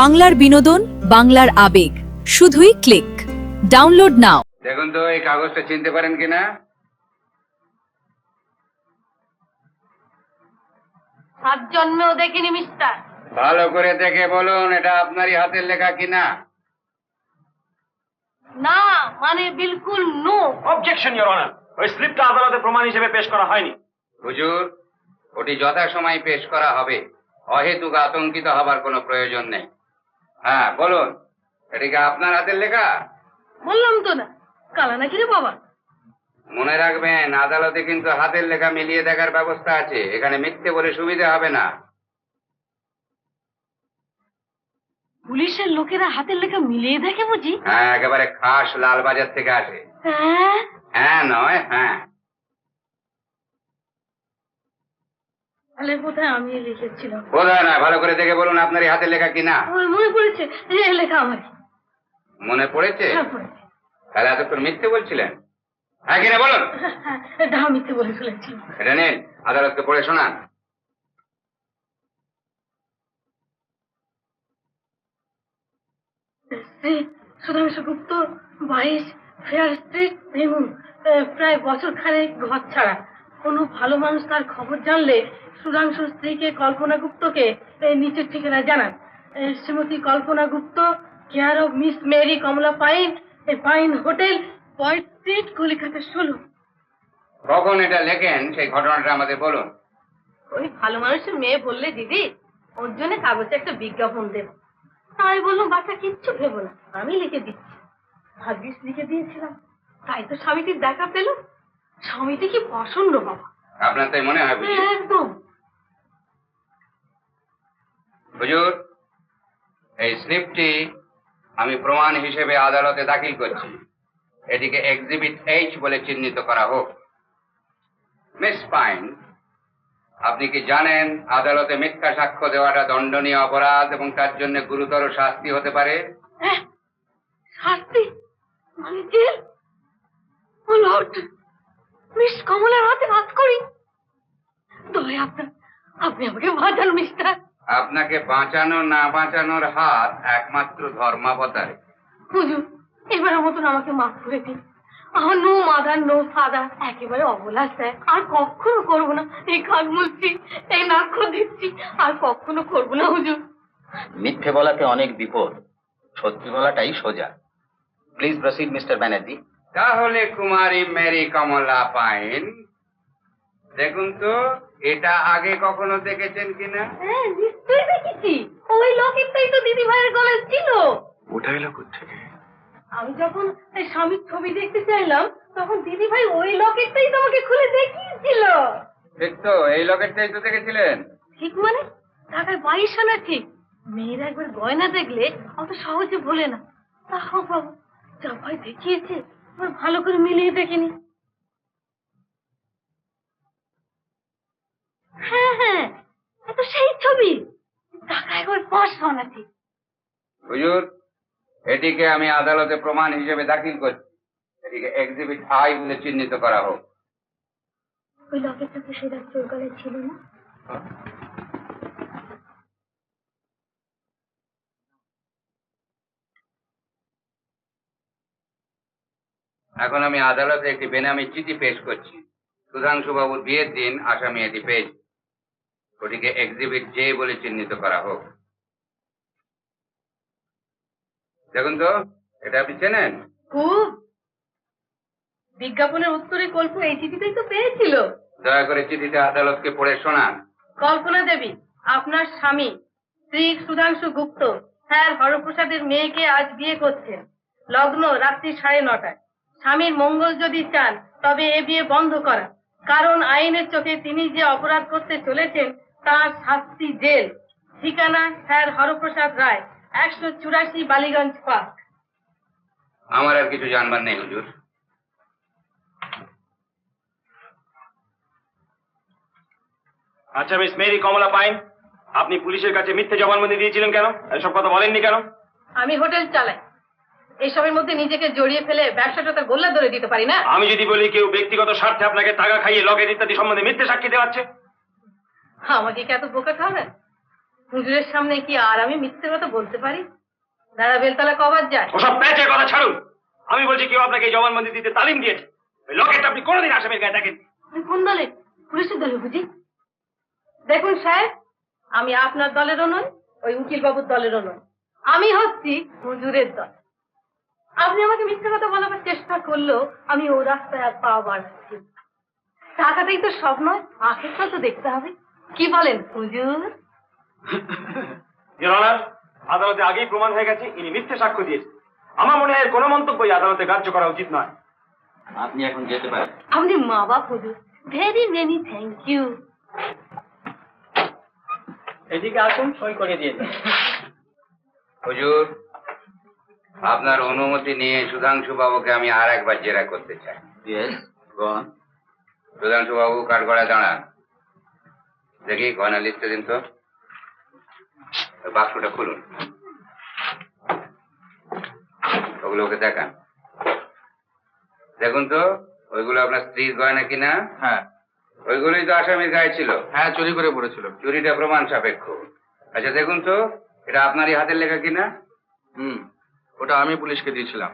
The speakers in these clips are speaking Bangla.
বাংলার বিনোদন, বাংলার আবেগ, শুধুই ক্লিক। ডাউনলোড নাও। দেখুন তো এই কাগজটা চিনতে পারেন কিনা? সাত জন্মেও দেখিনি মিস্টার। ভালো করে দেখে বলুন এটা আপনারই হাতের লেখা কিনা। না মানে বিলকুল নো। অবজেকশন ইওর অনার, ওই স্লিপটা আদালতে প্রমাণ হিসেবে পেশ করা হয়নি। হুজুর, ওটি যথাসময়ে পেশ করা হবে। অহেতুক আতঙ্কিত হবার কোনো প্রয়োজন নেই। হ্যাঁ বলুন, এটা কি আপনার হাতের লেখা? বললাম তো না, কালা নাকি রে বাবা। মনে রাখবেন, আদালতে কিন্তু হাতের লেখা মিলিয়ে দেখার ব্যবস্থা আছে। এখানে মিথ্যে বলে সুবিধা হবে না। পুলিশের লোকেরা হাতের লেখা মিলিয়ে দেখে বুঝি? হ্যাঁ, একেবারে খাস লালবাজার থেকে আসে। হ্যাঁ, হ্যাঁ নয় হ্যাঁ। তাহলে কোথায় আমি লিখেছিলাম? বোধহয় নয়, ভালো করে দেখে বলুন আপনারই হাতের লেখা কিনা। আমার মনে পড়েছে, এই লেখা আমার। মনে পড়েছে? হ্যাঁ পড়েছে। তাহলে এতক্ষণ মিথ্যে বলছিলেন। হ্যাঁ কিনা বলুন। ডাহা মিথ্যে বলে ফেলেছি। এটা নিন, আদালতকে পড়ে শোনান। সুধাংশু গুপ্ত, 22 ফেয়ার স্ট্রিট, ভেনু। প্রায় বছর খানেক ঘর ছাড়া। কোনো ভালো মানুষ তার খবর জানলে সুধাংশুর স্ত্রীকে কল্পনা গুপ্তকে নিচের ঠিকানা জানান। Shrimati Kalpana Gupta, care of Miss Mary Kamala Pyne, Pyne hotel, point street, Calcutta 16। কখন এটা লেখেন সেই ঘটনাটা আমাদের বলুন। ওই ভালো মানুষের মেয়ে বললে দিদি ওর জন্য কাগজে একটা বিজ্ঞাপন দেব। তাই বললাম বাচ্চা কিচ্ছু ভেবো না, আমি লিখে দিচ্ছি। ভাগ্যিস লিখে দিয়েছিলাম, তাই তো স্বামীটির দেখা পেল। স্বামীটি কি পছন্দ বাবা। আপনার তাই মনে হয় বুঝি? একদম। হুজুর, এই স্লিপটি আমি প্রমাণ হিসেবে আদালতে দাখিল করছি। এটিকে এক্সিবিট এইচ বলে চিহ্নিত করা হোক। মিস পাইন, আপনি কি জানেন আদালতে মিথ্যা সাক্ষ্য দেওয়াটা দণ্ডনীয় অপরাধ এবং তার জন্য গুরুতর শাস্তি হতে পারে? শাস্তি মানে জেল? ও লর্ড, মিস কমলার হাতে হাত করি। দয়া আপনার, আপনি আমাকে বাঁচান মিস্টার। আপনাকে বাঁচানো না বাঁচানোর হাত একমাত্র ধর্মাবতারে। হুজুর, এবারের মতন আমাকে মাফ করে দিন। আমার নো মাদার নো ফাদার, একেবারে অবলা স্যার। আর কখনো করবো না। এই কাজ মুলছি, এই নাক্ষ দিচ্ছি, আর কখনো করবো না হুজুর। মিথ্যে বলাতে অনেক বিপদ, সত্যি বলাটাই সোজা। Please proceed mister Banerjee. তাহলে কুমারী মেরি কমলা পাইন, দেখুন তো এটা আগে কখনো দেখেছেন কিনা? হ্যাঁ নিশ্চয়ই দেখেছি। ওই লকেটটাই তো দিদি ভাইয়ের গলায় ছিল। ওটা এলো কোথেকে? আমি যখন এই স্বামীর ছবি দেখতে চাইলাম, তখন দিদি ভাই ওই লকেটটাই তোমাকে খুলে দেখিয়েছিল। ঠিক তো, এই লকেটটাই তো দেখেছিলেন। ঠিক মানে টাকায় 22 আনা ঠিক। মেয়েরা একবার গয়না দেখলে অত সহজে বলে না। তাও বাবু যা ভাই দেখিয়েছে, আমার ভালো করে মিলিয়ে দেখিনি। হ্যাঁ হ্যাঁ, এত সেই ছবি। টাকা একবার 500 আনা ঠিক। হুজুর, এটিকে আমি আদালতে প্রমাণ হিসেবে দাখিল করছি। এটিকে এক্সিবিট আই বলে চিহ্নিত করা হোক। ওই লকেটটা তো সেটা চোর গলায় ছিল না? এখন আমি আদালতে একটি বেনামি চিঠি পেশ করছি। সুধাংশু বাবুর বিয়ের দিন আসামি এটি পেয়েছি। ওটিকে এক্সিবিট জে বলে চিহ্নিত করা হোক। দেখুন তো, এটা আপনি চেনেন? খুব। বিজ্ঞাপনের উত্তরে কল্প এই চিঠিটাই তো পেয়েছিল। দয়া করে চিঠিটা আদালতকে পড়ে শোনান। কল্পনা দেবী, আপনার স্বামী শ্রী সুধাংশু গুপ্ত স্যার হরপ্রসাদের মেয়েকে আজ বিয়ে করছেন। লগ্ন রাত্রি 9:30। স্বামীর মঙ্গল যদি চান তবে এ বিয়ে বন্ধ করা, কারণ আইনের চোখে তিনি যে অপরাধ করতে চলেছেন তার শাস্তি জেল। ঠিকানা স্যার হরপ্রসাদ রায়, 184 বালিগঞ্জ পার্ক। আমার আর কিছু জানবার নেই হুজুর। আচ্ছা মিস মেরি কমলা পাইন, আপনি পুলিশের কাছে মিথ্যে জবানবন্দি দিয়েছিলেন কেন? এসব কথা বলেননি কেন? আমি হোটেল চালাই, এইসবের মধ্যে নিজেকে জড়িয়ে ফেলে ব্যবসাটা তো গোল্লা ধরে দিতে পারি না। আমি যদি বলি কেউ ব্যক্তিগত স্বার্থে আপনাকে টাকা খাইয়ে লকেট ইত্যাদি সম্বন্ধে মিথ্যে সাক্ষী দেওয়াচ্ছে? আমাকে কি এত বোকা খাওয়াবেন? হুজুরের সামনে কি আর আমি মিথ্যে কথা বলতে পারি? দাদা বেলতলা কবার যায়? ওসব প্যাচের কথা ছাড়ুন। আমি বলছি কেউ আপনাকে এই জবানবন্দি দিতে তালিম দিয়েছে? ওই লকেটটা আপনি কোনোদিন আসামের গায়ে দেখেন? তুমি কোন দলে? পুলিশের দলে বুঝি? দেখুন সাহেব, আমি আপনার দলেরও নই, ওই উকিল বাবুর দলেরও নই। আমি হচ্ছি হুজুরের দল। আপনি আমাকে মিথ্যে কথা বলার চেষ্টা করলেও আমি ও রাস্তায় আর পা বাড়াচ্ছি। টাকাটাই তো সব নয়, আখেরটা তো দেখতে হবে। কি বলেন হুজুর? ইওর অনার, আদালতে আগেই প্রমাণ হয়ে গেছে ইনি মিথ্যে সাক্ষ্য দিয়েছে। আমার মনে হয় এর কোনো মন্তব্যই আদালতে গ্রাহ্য করা উচিত নয়। আপনি এখন যেতে পারেন। আপনি মা বাপ হুজুর, ভেরি মেনি থ্যাংক ইউ। এদিকে আসুন, সই করে দিয়ে দিন। হুজুর, আপনার অনুমতি নিয়ে সুধাংশু বাবুকে আমি আর একবার জেরা করতে চাই। Yes, go on. সুধাংশু বাবু কাঠগড়ায় দাঁড়ান। দেখি গয়না লিখতে দিন তো। ওই বাক্সটা খুলুন, ওগুলো ওকে দেখান। দেখুন তো, ওইগুলো আপনার স্ত্রীর গয়না কিনা? হ্যাঁ ওইগুলোই তো আসামির গায়ে ছিল। হ্যাঁ, চুরি করে পড়েছিল। চুরিটা প্রমাণ সাপেক্ষ। আচ্ছা দেখুন তো, এটা আপনারই হাতের লেখা কিনা? ওটা আমি পুলিশকে দিয়েছিলাম।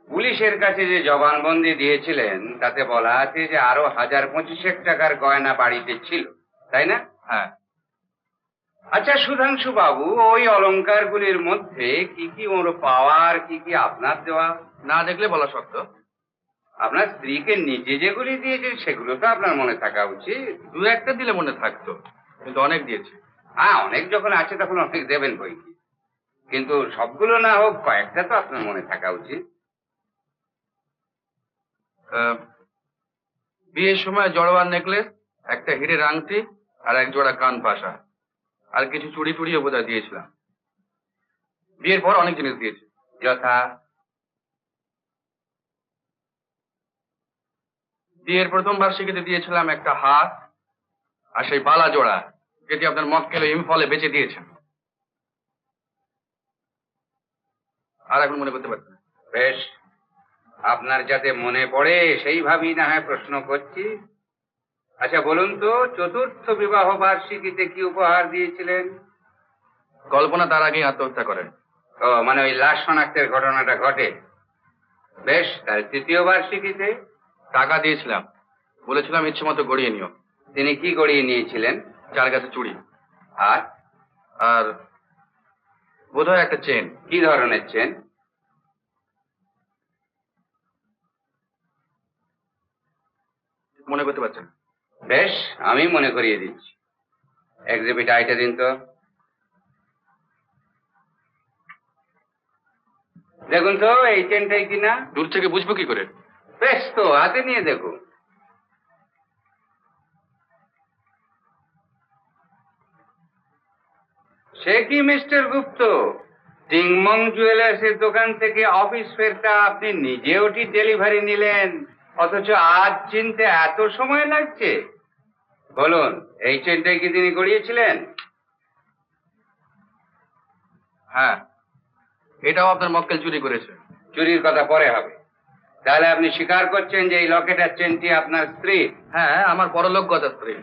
পুলিশের কাছে যে জবানবন্দি দিয়েছিলেন তাতে বলা আছে যে আরো 1025 টাকার গয়না বাড়িতে ছিল, তাই না? হ্যাঁ। আচ্ছা সুধাংশু বাবু, ওই অলংকারগুলির মধ্যে কি কি ওর পাওয়ার, কি কি আপনার দেওয়া? না দেখলে বলা শক্ত। আপনার স্ত্রীকে নিজে যেগুলি দিয়েছেন সেগুলো তো আপনার মনে থাকা উচিত। দু একটা দিলে মনে থাকতো, কিন্তু অনেক দিয়েছি। হ্যাঁ, অনেক যখন আছে তখন অনেক দেবেন বই কি, কিন্তু সবগুলো না হোক কয়েকটা তো আপনার মনে থাকা উচিত। বিয়ের সময় জড়োয়ার নেকলেস, একটা হিরের আংটি, আর এক জোড়া কান পাশা, আর কিছু চুড়ি টুড়িও বোধহয় দিয়েছিলাম। বিয়ের পর অনেক জিনিস দিয়েছি। যথা? বিয়ের প্রথম বার্ষিকীতে দিয়েছিলাম একটা হাত আর সেই বালা জোড়া, যেটি আপনার মক্কেল ইম্ফলে বেচে দিয়েছেন। আর এখন মনে করতে পারছি না। বেশ, আপনার যাতে মনে পড়ে সেইভাবেই না হয় প্রশ্ন করছি। আচ্ছা বলুন তো, চতুর্থ বিবাহ বার্ষিকীতে কি উপহার দিয়েছিলেন? কল্পনা তার আগেই আত্মহত্যা করেন। ও মানে ওই লাশ শনাক্তের ঘটনাটা ঘটে। বেশ, তার তৃতীয় বার্ষিকীতে? টাকা দিয়েছিলাম, বলেছিলাম ইচ্ছে মতো গড়িয়ে নিও। তিনি কি গড়িয়ে নিয়েছিলেন? 4 গাছে চুড়ি আর আর বোধহয় একটা চেন। কি ধরনের চেন? মনে করতে পারছেন? বেশ, আমি মনে করিয়ে দিচ্ছি। এক্সিবিট আইটা দিন তো। দেখুন তো, এই চেনটাই কিনা? দূর থেকে বুঝবো কি করে? বেশ তো, হাতে নিয়ে দেখুন। সে কি মিস্টার গুপ্ত, টিংমং জুয়েলার্সের দোকান থেকে অফিস ফেরটা আপনি নিজে ওটি ডেলিভারি নিলেন, অথচ আজ চিনতে এত সময় লাগছে? বলুন, এই চেনটাই কি তিনি গড়িয়েছিলেন? হ্যাঁ, এটাও আপনার মক্কেল চুরি করেছে। চুরির কথা পরে হবে। তাহলে আপনি স্বীকার করছেন যে এই লকেট আর চেনটি আপনার স্ত্রী? হ্যাঁ, আমার পরলোকগত স্ত্রী।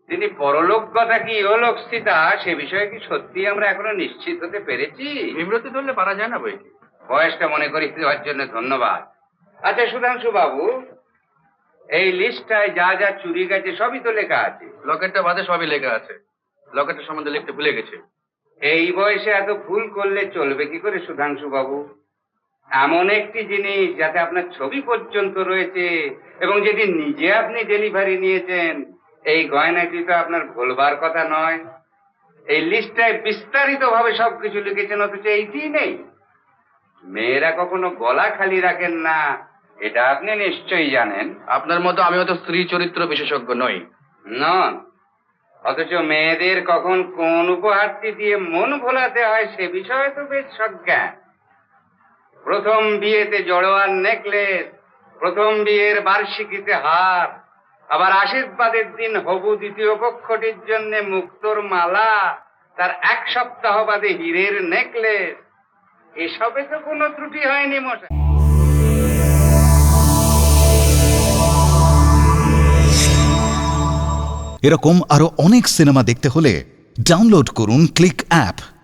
তিনি পরলোকগতা কি ইহলোক স্থিতা, সে বিষয়ে কি সত্যি আমরা এখনো নিশ্চিত হতে পেরেছি? বিব্রতি ধরলে পারা যায় না বই কি। বয়সটা মনে করিয়ে দেওয়ার জন্য ধন্যবাদ। আচ্ছা সুধাংশু বাবু, এই লিস্টটায় যা যা চুরি গেছে সবই তো লেখা আছে। লকেটটা বাদে সবই লেখা আছে। লকেটের সম্বন্ধে লিখতে ভুলে গেছে। এই বয়সে এত ভুল করলে চলবে কি করে সুধাংশু বাবু? এমন একটি জিনিস যাতে আপনার ছবি পর্যন্ত রয়েছে এবং যেটি নিজে আপনি ডেলিভারি নিয়েছেন, এই গয়নাটি তো আপনার ভুলবার কথা নয়। এই লিস্টটায় বিস্তারিত ভাবে সবকিছু লিখেছেন, অথচ এইটি নেই। মেয়েরা কখনো গলা খালি রাখেন না, এটা আপনি নিশ্চয়ই জানেন। আপনার মতো আমিও তো স্ত্রী চরিত্র বিশেষজ্ঞ নই। নন, অথচ মেয়েদের কখন কোন উপহারটি দিয়ে মন ভোলাতে হয় সে বিষয়ে তো বেশ সজ্ঞান। প্রথম বিয়েতে জড়োয়ার নেকলেস, প্রথম বিয়ের বার্ষিকীতে হার, আবার আশীর্বাদের দিন হবু দ্বিতীয় পক্ষটির জন্য মুক্তোর মালা, তার 1 সপ্তাহ বাদে হীরের নেকলেস, এসবে তো কোনো ত্রুটি হয়নি মশাই। এরকম আরো অনেক সিনেমা দেখতে হলে ডাউনলোড করুন ক্লিক অ্যাপ।